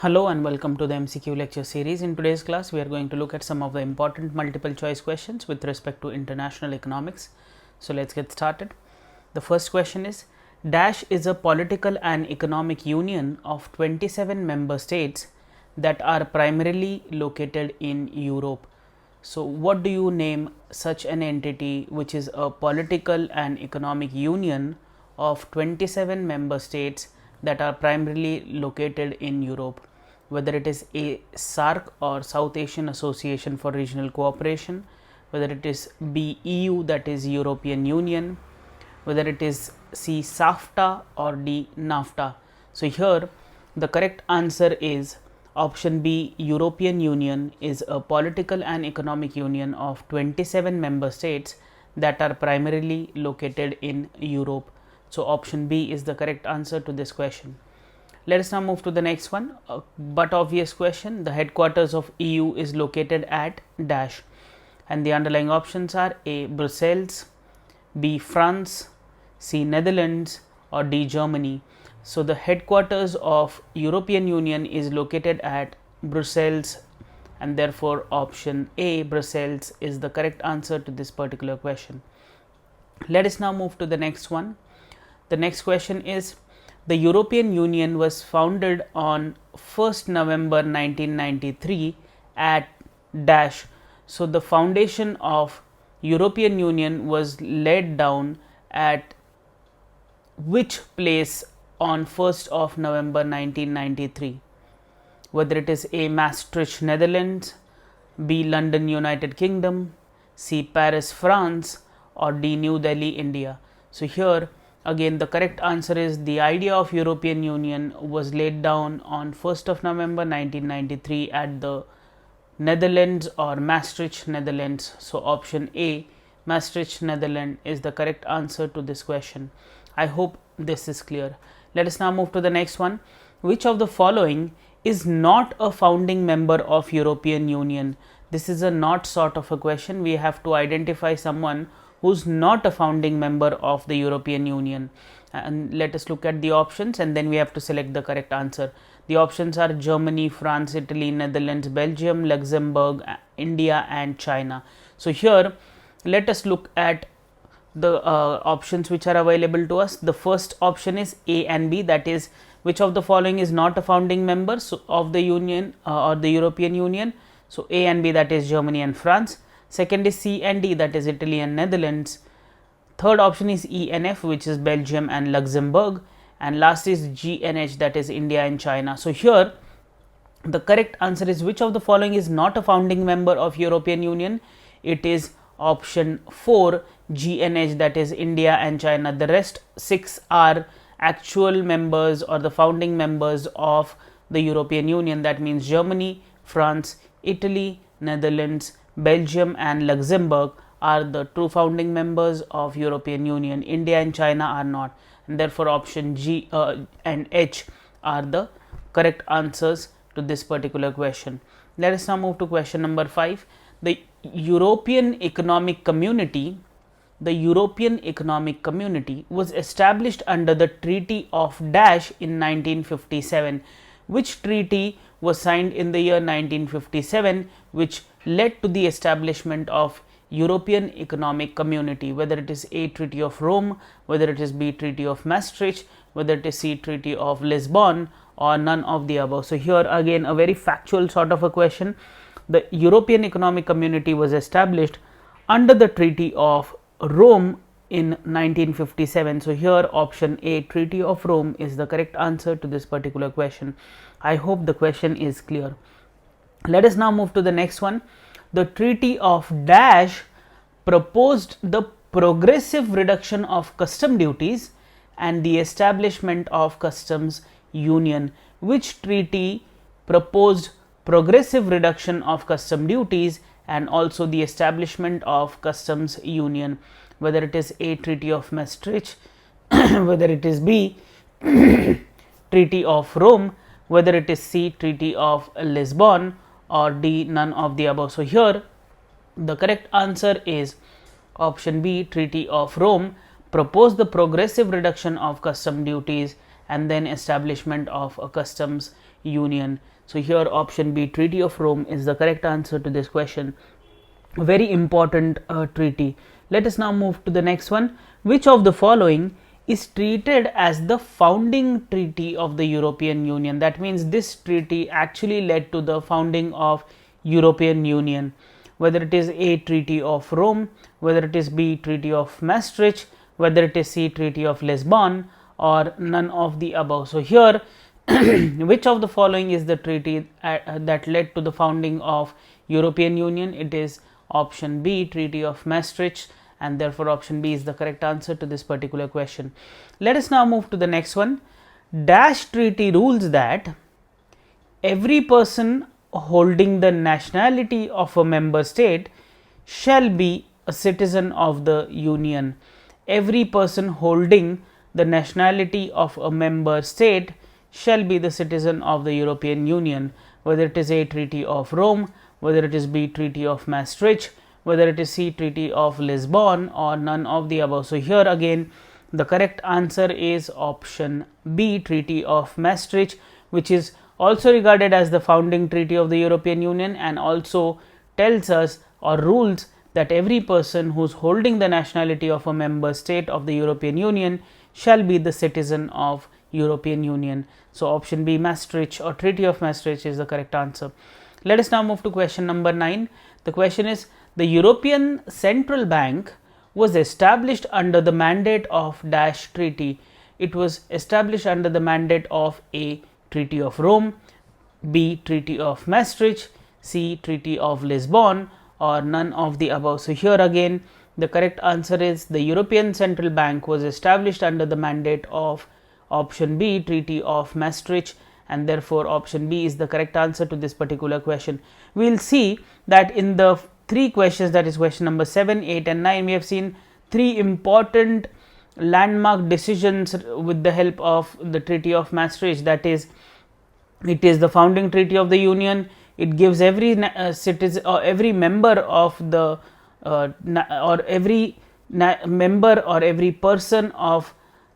Hello and welcome to the MCQ lecture series. In today's class, we are going to look at some of the important multiple choice questions with respect to international economics. So let's get started. The first question is, Dash is a political and economic union of 27 member states that are primarily located in Europe. So what do you name such an entity which is a political and economic union of 27 member states that are primarily located in Europe? Whether it is A, SAARC or South Asian Association for Regional Cooperation, whether it is B, EU, that is European Union, whether it is C, SAFTA or D, NAFTA. So here the correct answer is option B, European Union is a political and economic union of 27 member states that are primarily located in Europe. So option B is the correct answer to this question. Let us now move to the next one, but obvious question. The headquarters of EU is located at Dash, and the underlying options are A, Brussels, B, France, C, Netherlands or D, Germany. So the headquarters of European Union is located at Brussels, and therefore option A, Brussels, is the correct answer to this particular question. Let us now move to the next one. The next question is, the European Union was founded on 1st November 1993 at Dash. So the foundation of European Union was laid down at which place on 1st of November 1993? Whether it is A, Maastricht, Netherlands, B, London, United Kingdom, C, Paris, France or D, New Delhi, India. So here again the correct answer is the idea of European Union was laid down on 1st of November 1993 at the Netherlands or Maastricht, Netherlands. So option A, Maastricht, Netherlands is the correct answer to this question. I hope this is clear. Let us now move to the next one. Which of the following is not a founding member of European Union? This is a not sort of a question. We have to identify someone who's not a founding member of the European Union, and let us look at the options and then we have to select the correct answer. The options are Germany, France, Italy, Netherlands, Belgium, Luxembourg, India and China. So here let us look at the options which are available to us. The first option is A and B, that is which of the following is not a founding member of the Union or the European Union. So A and B, that is Germany and France. Second is C and D, that is Italy and Netherlands. Third option is E and F, which is Belgium and Luxembourg, and last is G and H, that is India and China. So here the correct answer is which of the following is not a founding member of European Union? It is option 4, G and H, that is India and China. The rest 6 are actual members or the founding members of the European Union. That means Germany, France, Italy, Netherlands, Belgium and Luxembourg are the true founding members of European Union. India and China are not, and therefore option G and H are the correct answers to this particular question. Let us now move to question number 5. The European Economic Community was established under the Treaty of Dash in 1957. Which treaty was signed in the year 1957 which led to the establishment of European Economic Community? Whether it is A, Treaty of Rome, whether it is B, Treaty of Maastricht, whether it is C, Treaty of Lisbon or none of the above. So here again a very factual sort of a question. The European Economic Community was established under the Treaty of Rome in 1957. So here option A, Treaty of Rome, is the correct answer to this particular question. I hope the question is clear. Let us now move to the next one. The Treaty of Dash proposed the progressive reduction of custom duties and the establishment of customs union. Which treaty proposed progressive reduction of custom duties and also the establishment of customs union? Whether it is A, Treaty of Maastricht, whether it is B, Treaty of Rome, whether it is C, Treaty of Lisbon or D, none of the above. So here the correct answer is option B, Treaty of Rome proposed the progressive reduction of custom duties and then establishment of a customs union. So here option B, Treaty of Rome, is the correct answer to this question. A very important treaty. Let us now move to the next one. Which of the following is treated as the founding treaty of the European Union? That means this treaty actually led to the founding of European Union. Whether it is A, Treaty of Rome, whether it is B, Treaty of Maastricht, whether it is C, Treaty of Lisbon, or none of the above. So here which of the following is the treaty that led to the founding of European Union? It is option B, Treaty of Maastricht, and therefore option B is the correct answer to this particular question. Let us now move to the next one. Dash treaty rules that every person holding the nationality of a member state shall be a citizen of the Union. Every person holding the nationality of a member state shall be the citizen of the European Union, whether it is A, Treaty of Rome, whether it is B, Treaty of Maastricht, whether it is C, Treaty of Lisbon, or none of the above. So here again the correct answer is option B, Treaty of Maastricht, which is also regarded as the founding treaty of the European Union, and also tells us or rules that every person who is holding the nationality of a member state of the European Union shall be the citizen of European Union. So option B, Maastricht or Treaty of Maastricht, is the correct answer. Let us now move to question number 9. The question is, the European Central Bank was established under the mandate of dash treaty. It was established under the mandate of A, Treaty of Rome, B, Treaty of Maastricht, C, Treaty of Lisbon, or none of the above. So here again the correct answer is the European Central Bank was established under the mandate of option B, Treaty of Maastricht, and therefore option B is the correct answer to this particular question. We will see that in the three questions, that is question number 7, 8 and 9, we have seen three important landmark decisions with the help of the Treaty of Maastricht. That is, it is the founding treaty of the Union. It gives every citizen or every member of the member or every person of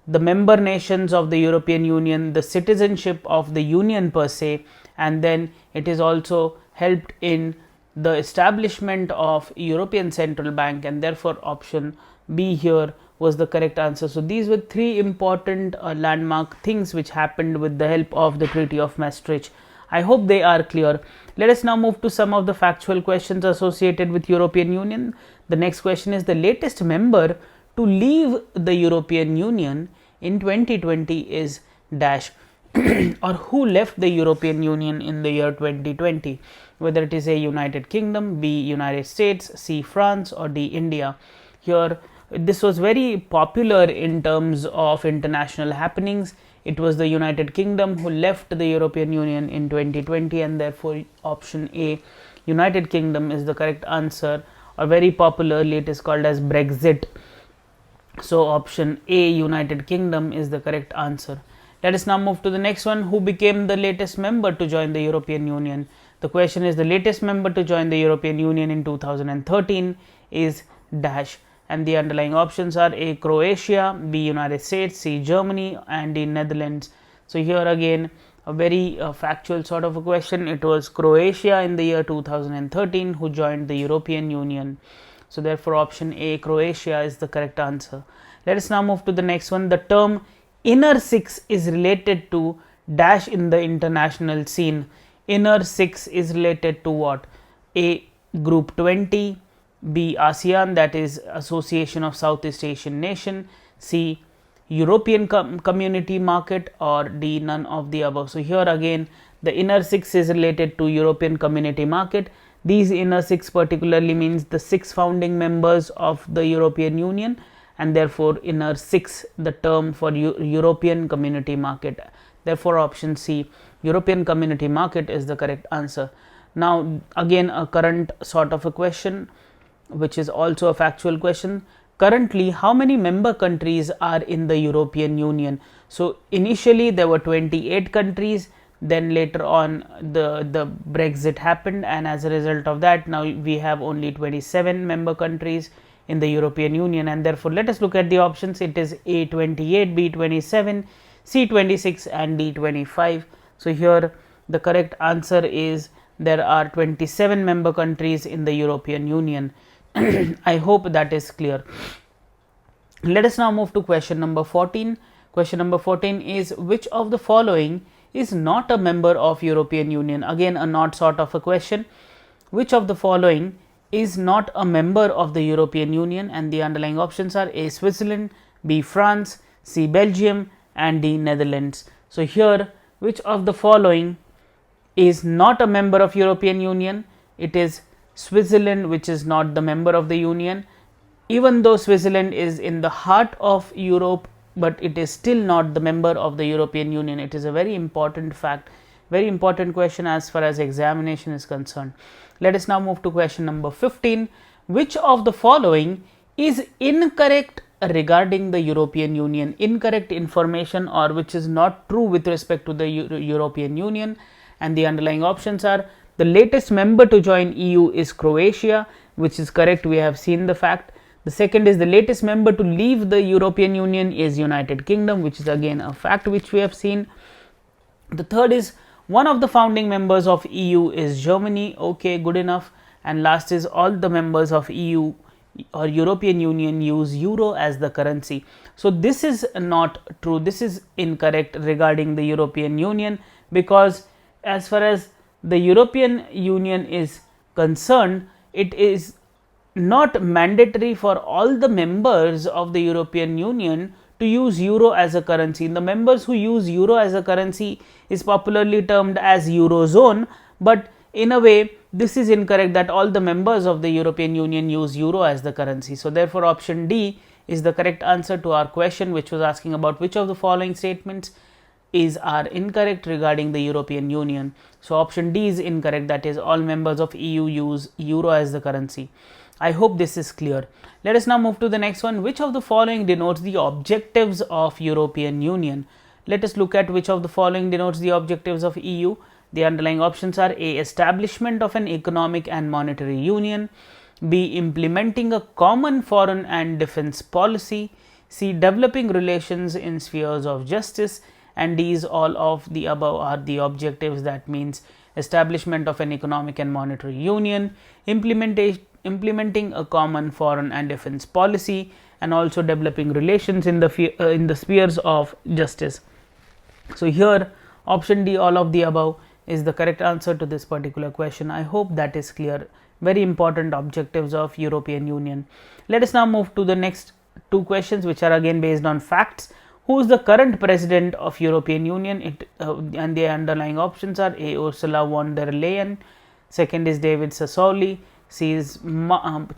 the member nations of the European Union the citizenship of the Union per se, and then it is also helped in the establishment of European Central Bank, and therefore option B here was the correct answer. So these were three important landmark things which happened with the help of the Treaty of Maastricht. I hope they are clear. Let us now move to some of the factual questions associated with European Union. The next question is, the latest member to leave the European Union in 2020 is dash or who left the European Union in the year 2020, whether it is A, United Kingdom, B, United States, C, France, or D, India. Here this was very popular in terms of international happenings. It was the United Kingdom who left the European Union in 2020, and therefore option A, United Kingdom, is the correct answer, or very popularly it is called as Brexit. So option A, United Kingdom, is the correct answer. Let us now move to the next one. Who became the latest member to join the European Union? The question is, the latest member to join the European Union in 2013 is dash, and the underlying options are A, Croatia, B, United States, C, Germany, and D, Netherlands. So here again a very factual sort of a question. It was Croatia in the year 2013 who joined the European Union. So therefore option A, Croatia, is the correct answer. Let us now move to the next one. The term Inner Six is related to dash in the international scene. Inner Six is related to what? A, Group 20, B, ASEAN, that is Association of Southeast Asian Nation, C, European Community Market, or D, none of the above. So here again the Inner Six is related to European Community Market. These Inner Six particularly means the 6 founding members of the European Union, and therefore Inner Six, the term for European Community Market. Therefore option C, European Community Market, is the correct answer. Now again a current sort of a question, which is also a factual question. Currently, how many member countries are in the European Union? So initially there were 28 countries, then later on the Brexit happened, and as a result of that now we have only 27 member countries in the European Union, and therefore let us look at the options. It is A, 28, B, 27, C 26 and D 25. So, here the correct answer is there are 27 member countries in the European Union. I hope that is clear. Let us now move to question number 14. Question number 14 is, which of the following is not a member of European Union? Again, a not sort of a question. Which of the following is not a member of the European Union? And the underlying options are A. Switzerland, B. France, C. Belgium and D. Netherlands. So, here which of the following is not a member of European Union? It is Switzerland, which is not the member of the Union. Even though Switzerland is in the heart of Europe, but it is still not the member of the European Union. It is a very important fact, very important question as far as examination is concerned. Let us now move to question number 15. Which of the following is incorrect regarding the European Union? Incorrect information, or which is not true with respect to the European Union. And the underlying options are, the latest member to join EU is Croatia, which is correct. We have seen the fact. The second is, the latest member to leave the European Union is United Kingdom, which is again a fact which we have seen. The third is, one of the founding members of EU is Germany. Okay, good enough. And last is, all the members of EU or European Union use euro as the currency. So, this is not true. This is incorrect regarding the European Union, because as far as the European Union is concerned, it is not mandatory for all the members of the European Union to use euro as a currency. The members who use euro as a currency is popularly termed as Eurozone, but in a way this is incorrect, that all the members of the European Union use euro as the currency. So, therefore, option D is the correct answer to our question, which was asking about which of the following statements are incorrect regarding the European Union. So, option D is incorrect, that is, all members of EU use euro as the currency. I hope this is clear. Let us now move to the next one. Which of the following denotes the objectives of European Union? Let us look at which of the following denotes the objectives of EU. The underlying options are A. Establishment of an economic and monetary union, B. Implementing a common foreign and defense policy, C. Developing relations in spheres of justice, and D is all of the above are the objectives. That means establishment of an economic and monetary union, implementing a common foreign and defense policy, and also developing relations in the spheres of justice. So, here option D, all of the above, is the correct answer to this particular question. I hope that is clear. Very important objectives of European Union. Let us now move to the next two questions, which are again based on facts. Who is the current president of European Union? And the underlying options are A. Ursula von der Leyen, second is David Sassoli, C is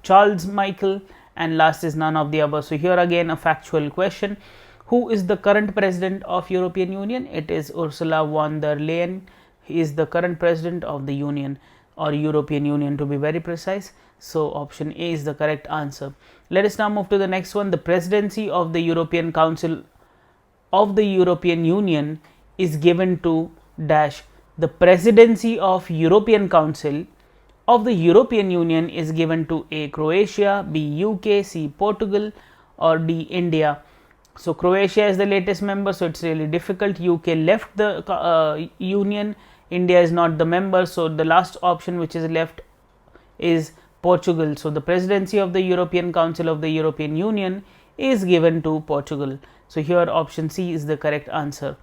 Charles Michel, and last is none of the above. So, here again a factual question. Who is the current president of European Union? It is Ursula von der Leyen. He is the current president of the Union, or European Union to be very precise. So, option A is the correct answer. Let us now move to the next one. The presidency of the European Council of the European Union is given to dash. The presidency of European Council of the European Union is given to A. Croatia, B. UK, C. Portugal, or D. India. So, Croatia is the latest member, so it is really difficult. UK left the Union, India is not the member, so the last option which is left is Portugal. So, the presidency of the European Council of the European Union is given to Portugal. So, here option C is the correct answer.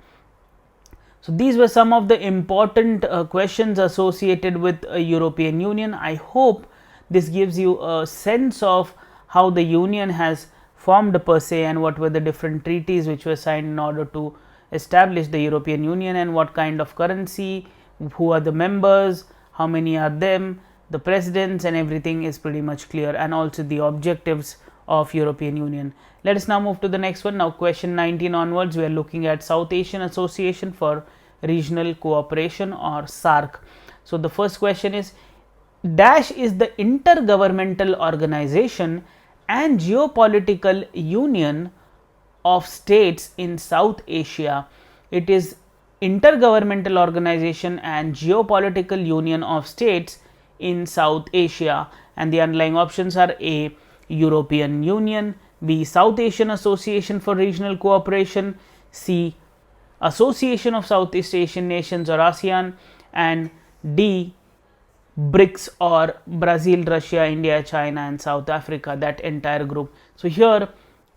So, these were some of the important questions associated with European Union. I hope this gives you a sense of how the Union has formed per se, and what were the different treaties which were signed in order to establish the European Union, and what kind of currency, who are the members, how many are them, the presidents, and everything is pretty much clear, and also the objectives of European Union. Let us now move to the next one. Now, question 19 onwards, we are looking at South Asian Association for Regional Cooperation, or SAARC. So, the first question is, dash is the intergovernmental organization and geopolitical union of states in South Asia. It is intergovernmental organization and geopolitical union of states in South Asia, and the underlying options are A. European Union, B. South Asian Association for Regional Cooperation, C. Association of Southeast Asian Nations or ASEAN, and D, BRICS or Brazil, Russia, India, China and South Africa, that entire group. So here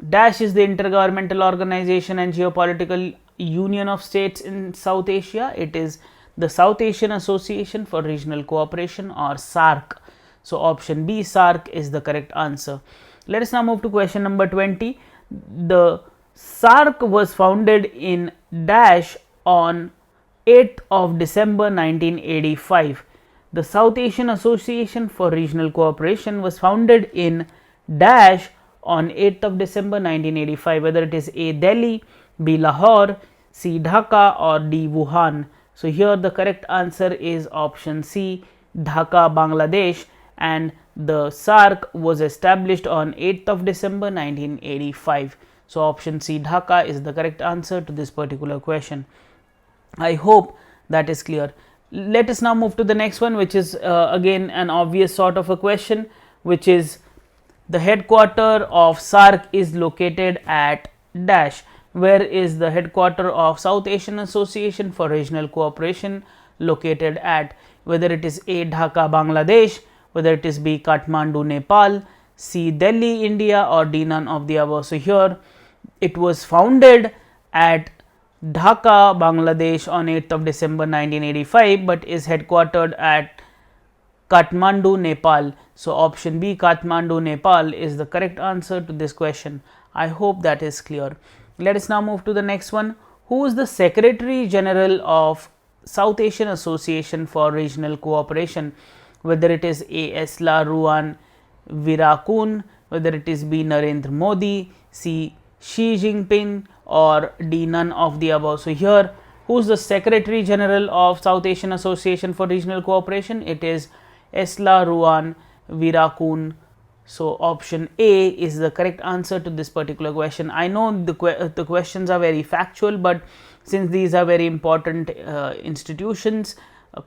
dash is the intergovernmental organization and geopolitical union of states in South Asia. It is the South Asian Association for Regional Cooperation or SAARC. So option B, SAARC, is the correct answer. Let us now move to question number 20. The SAARC was founded in dash on 8th of December 1985. The South Asian Association for Regional Cooperation was founded in dash on 8th of December 1985, whether it is A, Delhi, B, Lahore, C, Dhaka or D, Wuhan. So here the correct answer is option C, Dhaka, Bangladesh, and the SAARC was established on 8th of December 1985. So option C, Dhaka, is the correct answer to this particular question. I hope that is clear. Let us now move to the next one, which is again an obvious sort of a question, which is the headquarter of SAARC is located at dash. Where is the headquarter of South Asian Association for Regional Cooperation located at? Whether it is A, Dhaka, Bangladesh, whether it is B, Kathmandu, Nepal, C, Delhi, India or D, none of the above. So here it was founded at Dhaka, Bangladesh on 8th of December 1985, but is headquartered at Kathmandu, Nepal. So option B, Kathmandu, Nepal, is the correct answer to this question. I hope that is clear. Let us now move to the next one. Who is the Secretary General of South Asian Association for Regional Cooperation? Whether it is A, Esla Ruwan Virakun, whether it is B, Narendra Modi, C, Xi Jinping or D, none of the above. So here who is the Secretary General of South Asian Association for Regional Cooperation? It is Esla Ruwan Virakun. So option A is the correct answer to this particular question. I know the questions are very factual, but since these are very important institutions,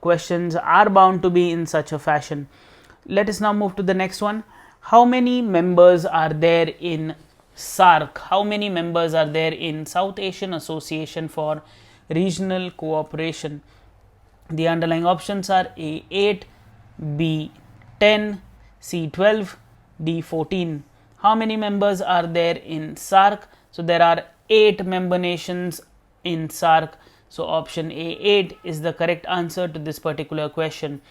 questions are bound to be in such a fashion. Let us now move to the next one. How many members are there in SAARC? How many members are there in South Asian Association for Regional Cooperation? The underlying options are A, 8, B, 10, C, 12, D, 14. How many members are there in SAARC? So there are 8 member nations in SAARC. So option A, 8, is the correct answer to this particular question.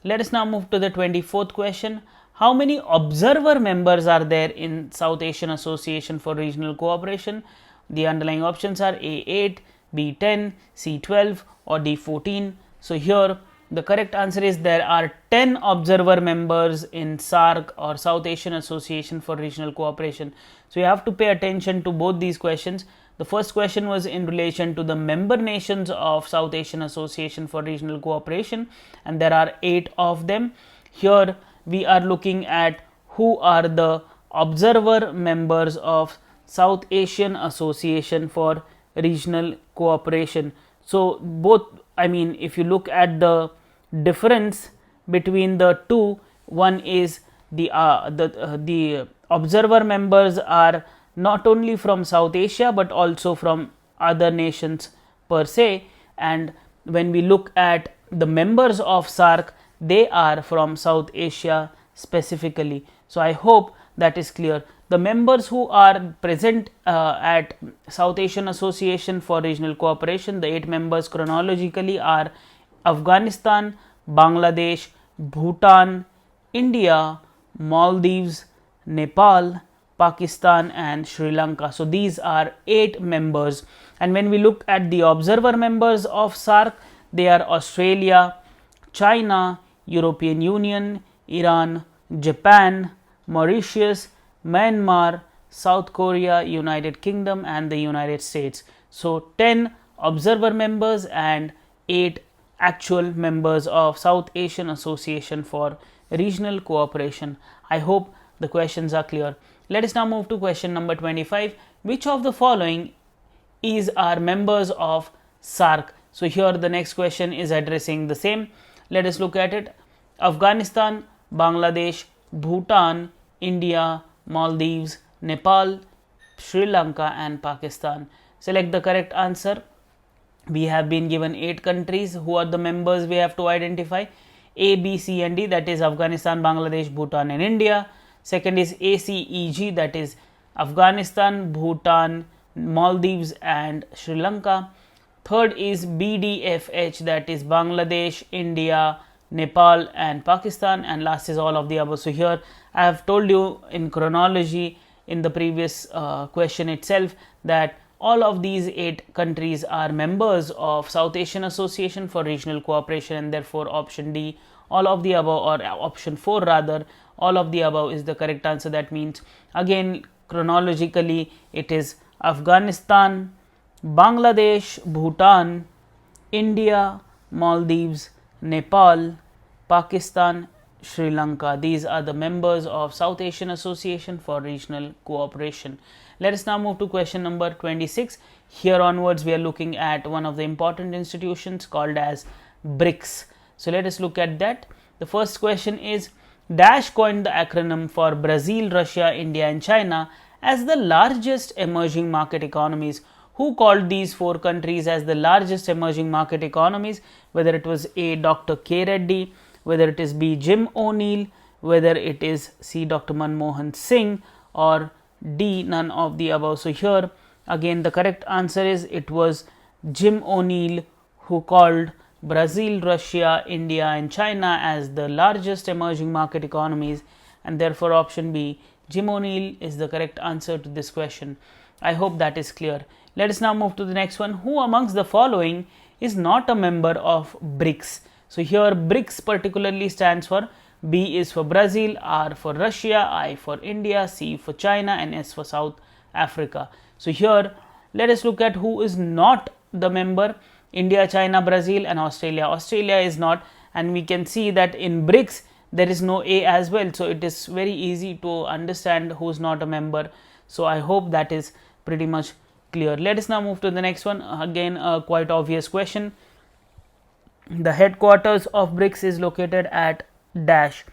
Let us now move to the 24th question. How many observer members are there in South Asian Association for Regional Cooperation? The underlying options are A, 8, B, 10, C, 12 or D, 14. So here the correct answer is there are 10 observer members in SAARC or South Asian Association for Regional Cooperation. So you have to pay attention to both these questions. The first question was in relation to the member nations of South Asian Association for Regional Cooperation, and there are 8 of them. Here we are looking at who are the observer members of South Asian Association for Regional Cooperation. So both, I mean, if you look at the difference between the two, one is the observer members are not only from South Asia but also from other nations per se, and when we look at the members of SAARC, they are from South Asia specifically. So I hope that is clear. The members who are present at South Asian Association for Regional Cooperation, the 8 members chronologically are Afghanistan, Bangladesh, Bhutan, India, Maldives, Nepal, Pakistan and Sri Lanka. So these are 8 members, and when we look at the observer members of SAARC, they are Australia, China, European Union, Iran, Japan, Mauritius, Myanmar, South Korea, United Kingdom and the United States. So 10 observer members and 8 actual members of South Asian Association for Regional Cooperation. I hope the questions are clear. Let us now move to question number 25. Which of the following are members of SAARC? So here the next question is addressing the same. Let us look at it. Afghanistan, Bangladesh, Bhutan, India, Maldives, Nepal, Sri Lanka and Pakistan. Select the correct answer. We have been given 8 countries. Who are the members we have to identify? A, B, C and D, that is Afghanistan, Bangladesh, Bhutan and India. Second is ACEG, that is Afghanistan, Bhutan, Maldives and Sri Lanka. Third is BDFH, that is Bangladesh, India, Nepal and Pakistan, and last is all of the above. So here I have told you in chronology in the previous question itself that all of these 8 countries are members of South Asian Association for Regional Cooperation, and therefore option D, all of the above, or option 4 rather, all of the above is the correct answer. That means again chronologically it is Afghanistan, Bangladesh, Bhutan, India, Maldives, Nepal, Pakistan, Sri Lanka. These are the members of South Asian Association for Regional Cooperation. Let us now move to question number 26. Here onwards we are looking at one of the important institutions called as BRICS. So let us look at that. The first question is, Dash coined the acronym for Brazil, Russia, India and China as the largest emerging market economies. Who called these 4 countries as the largest emerging market economies? Whether it was A, Dr. K. Reddy, whether it is B, Jim O'Neill, whether it is C, Dr. Manmohan Singh, or D, none of the above. So here again the correct answer is it was Jim O'Neill who called Brazil, Russia, India and China as the largest emerging market economies, and therefore option B, Jim O'Neill, is the correct answer to this question. I hope that is clear. Let us now move to the next one. Who amongst the following is not a member of BRICS? So here BRICS particularly stands for, B is for Brazil, R for Russia, I for India, C for China and S for South Africa. So here let us look at who is not the member. India, China, Brazil and Australia. Australia is not, and we can see that in BRICS there is no A as well. So it is very easy to understand who is not a member. So I hope that is pretty much clear. Let us now move to the next one. Again a quite obvious question. The headquarters of BRICS is located at dash.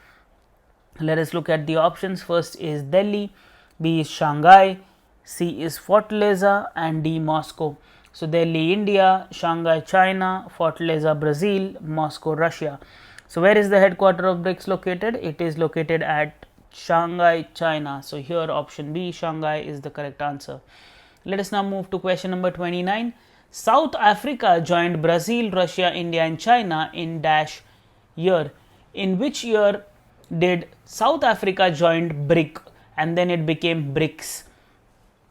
Let us look at the options. First is Delhi, B is Shanghai, C is Fortaleza and D Moscow. So Delhi, India, Shanghai, China, Fortaleza, Brazil, Moscow, Russia. So where is the headquarter of BRICS located? It is located at Shanghai, China. So here option B, Shanghai, is the correct answer. Let us now move to question number 29. South Africa joined Brazil, Russia, India and China in dash year. In which year did South Africa joined BRIC and then it became BRICS?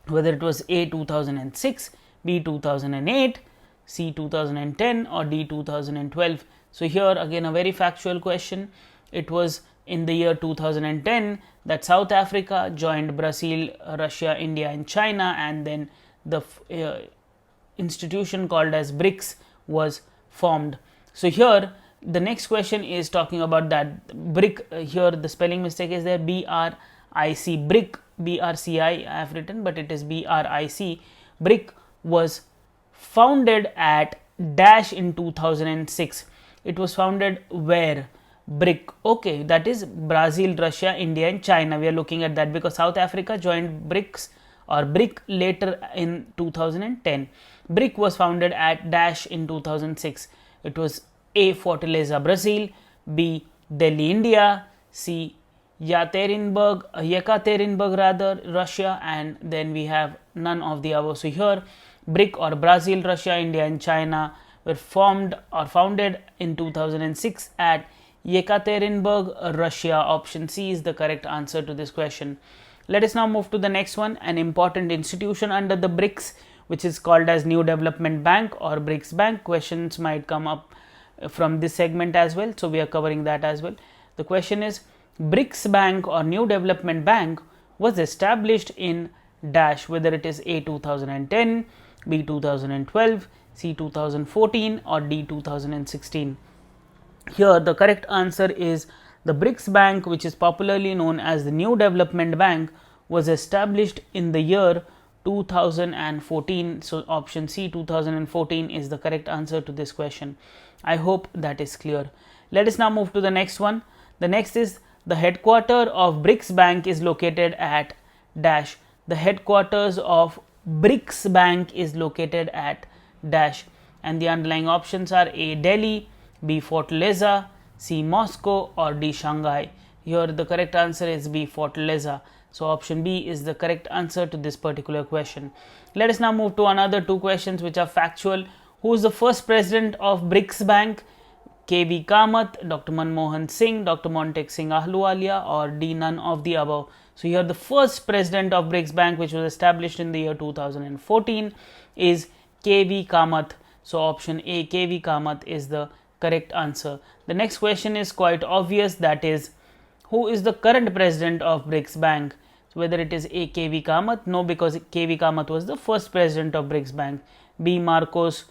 Whether it was A, 2006, B, 2008, C, 2010 or D, 2012. So here again a very factual question. It was in the year 2010 that South Africa joined Brazil, Russia, India and China, and then the institution called as BRICS was formed. So here the next question is talking about that BRIC. Here the spelling mistake is there, B-R-I-C, BRIC, B-R-C-I I have written, but it is B-R-I-C. BRIC was founded at dash in 2006. It was founded where? BRIC. Okay, that is Brazil, Russia, India and China. We are looking at that because South Africa joined BRICS or BRIC later in 2010. BRIC was founded at dash in 2006. It was A, Fortaleza, Brazil, B, Delhi, India, C, Yekaterinburg rather, Russia, and then we have none of the above. So here BRIC or Brazil, Russia, India and China were formed or founded in 2006 at Yekaterinburg, Russia. Option C is the correct answer to this question. Let us now move to the next one. An important institution under the BRICS, which is called as New Development Bank or BRICS Bank. Questions might come up from this segment as well, so we are covering that as well. The question is, BRICS Bank or New Development Bank was established in dash, whether it is A, 2010, B, 2012, C, 2014 or D, 2016. Here the correct answer is the BRICS Bank, which is popularly known as the New Development Bank, was established in the year 2014. So option C, 2014 is the correct answer to this question. I hope that is clear. Let us now move to the next one. The next is the headquarter of BRICS Bank is located at dash. The headquarters of BRICS Bank is located at dash. and the underlying options are A. Delhi, B. Fortaleza, C. Moscow, or D. Shanghai. Here the correct answer is B. Fortaleza. So option B is the correct answer to this particular question. Let us now move to another two questions which are factual. Who is the first president of BRICS Bank? K.V. Kamath, Dr. Manmohan Singh, Dr. Montek Singh Ahluwalia, or D. None of the above. So here the first president of BRICS Bank, which was established in the year 2014, is K.V. Kamath. So option A, K.V. Kamath, is the correct answer. The next question is quite obvious, that is, who is the current president of BRICS Bank? So whether it is A. K.V. Kamath? No, because K.V. Kamath was the first president of BRICS Bank. B. Marcos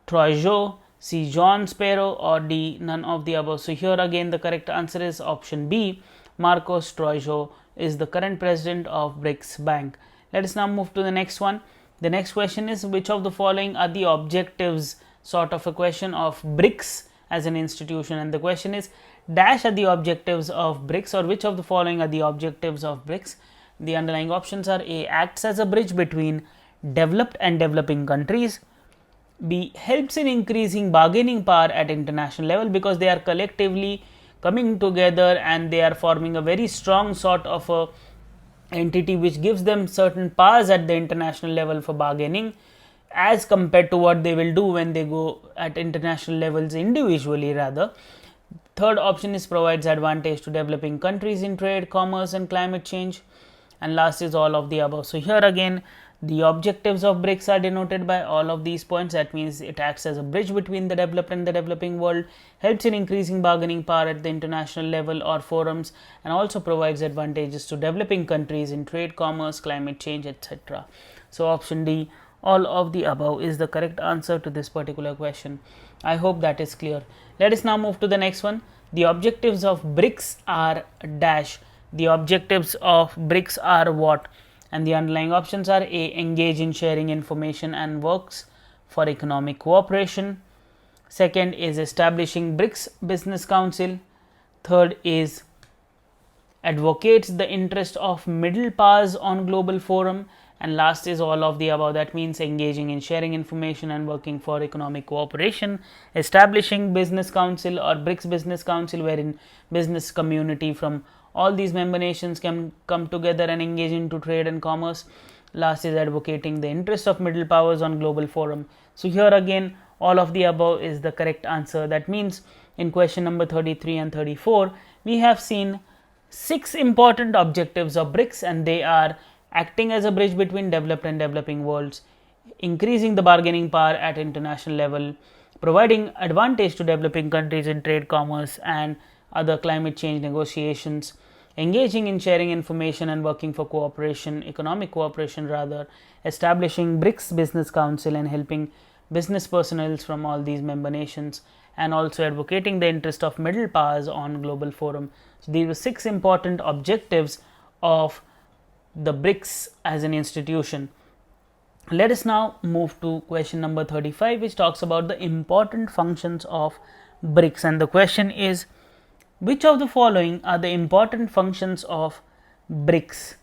Troisdau, C. John Sparrow, or D. None of the above. So here again the correct answer is option B. Marcos Troisdau is the current president of BRICS Bank. Let us now move to the next one. The next question is, which of the following are the objectives, sort of a question, of BRICS as an institution? And the question is, dash are the objectives of BRICS, or which of the following are the objectives of BRICS? The underlying options are A. Acts as a bridge between developed and developing countries. B. Helps in increasing bargaining power at international level, because they are collectively coming together and they are forming a very strong sort of a entity which gives them certain powers at the international level for bargaining, as compared to what they will do when they go at international levels individually rather. Third option is provides advantage to developing countries in trade, commerce, and climate change. And last is all of the above. So here again the objectives of BRICS are denoted by all of these points. That means it acts as a bridge between the developed and the developing world, helps in increasing bargaining power at the international level or forums, and also provides advantages to developing countries in trade, commerce, climate change, etc. So option D, all of the above, is the correct answer to this particular question. I hope that is clear. Let us now move to the next one. The objectives of BRICS are dash. The objectives of BRICS are what? And the underlying options are A. Engage in sharing information and works for economic cooperation. Second is establishing BRICS Business Council. Third is advocates the interest of middle powers on global forum. And last is all of the above. That means engaging in sharing information and working for economic cooperation, establishing business council or BRICS Business Council, wherein business community from all these member nations can come together and engage into trade and commerce. Last is advocating the interest of middle powers on global forum. So here again all of the above is the correct answer. That means in question number 33 and 34 we have seen 6 important objectives of BRICS, and they are acting as a bridge between developed and developing worlds, increasing the bargaining power at international level, providing advantage to developing countries in trade, commerce, and other climate change negotiations, engaging in sharing information and working for cooperation, economic cooperation rather, establishing BRICS Business Council and helping business personnel from all these member nations, and also advocating the interest of middle powers on global forum. So these were 6 important objectives of the BRICS as an institution. Let us now move to question number 35, which talks about the important functions of BRICS, and the question is, which of the following are the important functions of BRICS?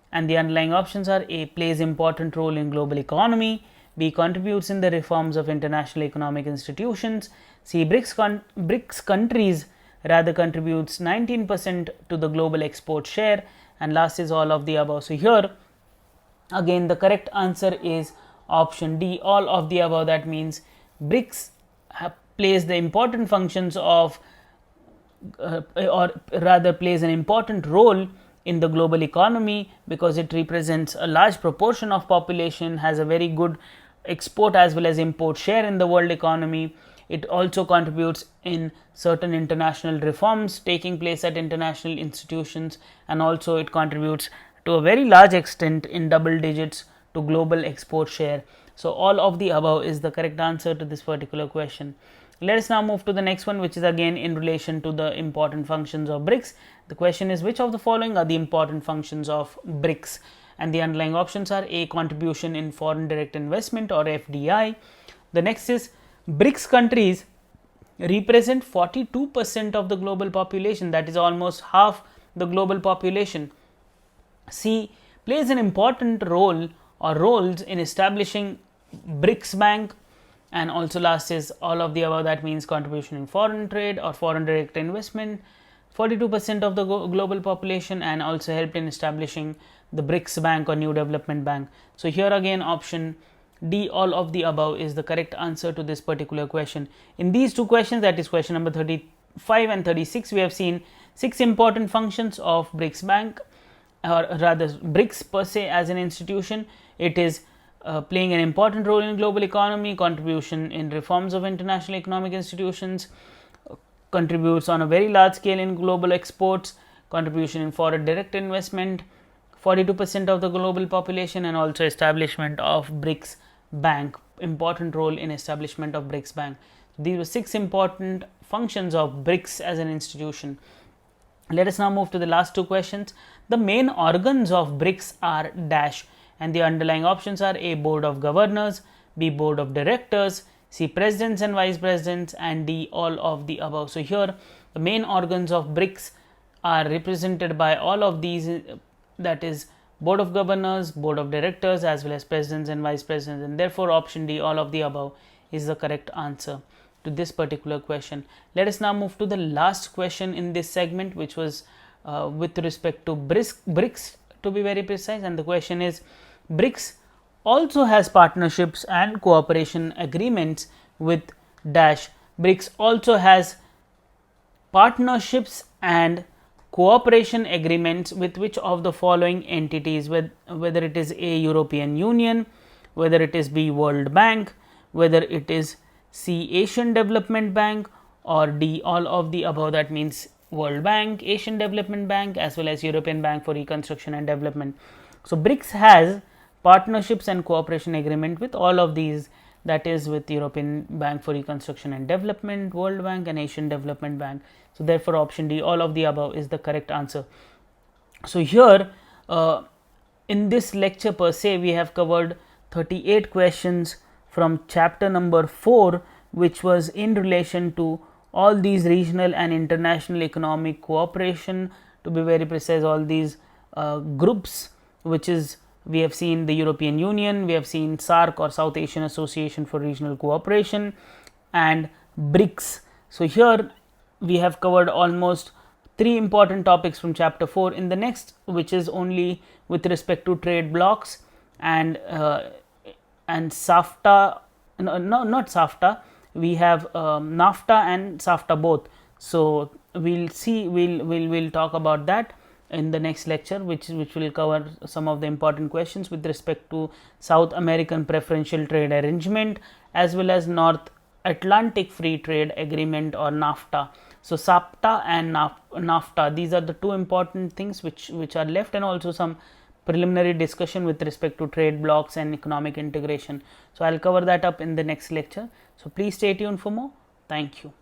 And the underlying options are A. Plays important role in global economy, B. Contributes in the reforms of international economic institutions, C. BRICS countries rather contributes 19% to the global export share, and last is all of the above. So here again the correct answer is option D, all of the above. That means BRICS plays the important functions of or rather plays an important role in the global economy, because it represents a large proportion of population, has a very good export as well as import share in the world economy. It also contributes in certain international reforms taking place at international institutions, and also it contributes to a very large extent in double digits to global export share. So all of the above is the correct answer to this particular question. Let us now move to the next one, which is again in relation to the important functions of BRICS. The question is, which of the following are the important functions of BRICS? And the underlying options are A. Contribution in foreign direct investment or FDI. The next is BRICS countries represent 42% of the global population, that is almost half the global population. C. Plays an important role or roles in establishing BRICS Bank. and also last is all of the above, that means contribution in foreign trade or foreign direct investment, 42% of the global population, and also helped in establishing the BRICS Bank or New Development Bank. So here again option D, all of the above, is the correct answer to this particular question. In these two questions, that is question number 35 and 36, we have seen 6 important functions of BRICS Bank, or rather BRICS per se as an institution. It is playing an important role in global economy, contribution in reforms of international economic institutions, contributes on a very large scale in global exports, contribution in foreign direct investment, 42% of the global population, and also establishment of BRICS Bank, important role in establishment of BRICS Bank. These were 6 important functions of BRICS as an institution. Let us now move to the last two questions. The main organs of BRICS are dash, and the underlying options are A, Board of Governors, B, Board of Directors, C, Presidents and Vice Presidents, and D, all of the above. So here the main organs of BRICS are represented by all of these, that is Board of Governors, Board of Directors, as well as Presidents and Vice Presidents, and therefore option D, all of the above, is the correct answer to this particular question. Let us now move to the last question in this segment, which was with respect to BRICS to be very precise, and the question is, BRICS also has partnerships and cooperation agreements with dash. BRICS also has partnerships and cooperation agreements with which of the following entities, whether it is A, European Union, whether it is B, World Bank, whether it is C, Asian Development Bank, or D, all of the above, that means World Bank, Asian Development Bank, as well as European Bank for Reconstruction and Development. So BRICS has partnerships and cooperation agreement with all of these, that is with European Bank for Reconstruction and Development, World Bank, and Asian Development Bank. So therefore option D, all of the above, is the correct answer. So here in this lecture per se, we have covered 38 questions from chapter number 4, which was in relation to all these regional and international economic cooperation, to be very precise, all these groups, which is, we have seen the European Union, we have seen SAARC or South Asian Association for Regional Cooperation, and BRICS. So here we have covered almost 3 important topics from chapter 4. In the next, which is only with respect to trade blocks and SAFTA, no, not SAFTA, we have NAFTA and SAFTA both. So we'll see, we'll talk about that in the next lecture, which will cover some of the important questions with respect to South American Preferential Trade Arrangement as well as North Atlantic Free Trade Agreement or NAFTA. So SAFTA and NAFTA, these are the 2 important things which are left, and also some preliminary discussion with respect to trade blocks and economic integration. So I'll cover that up in the next lecture. So please stay tuned for more. Thank you.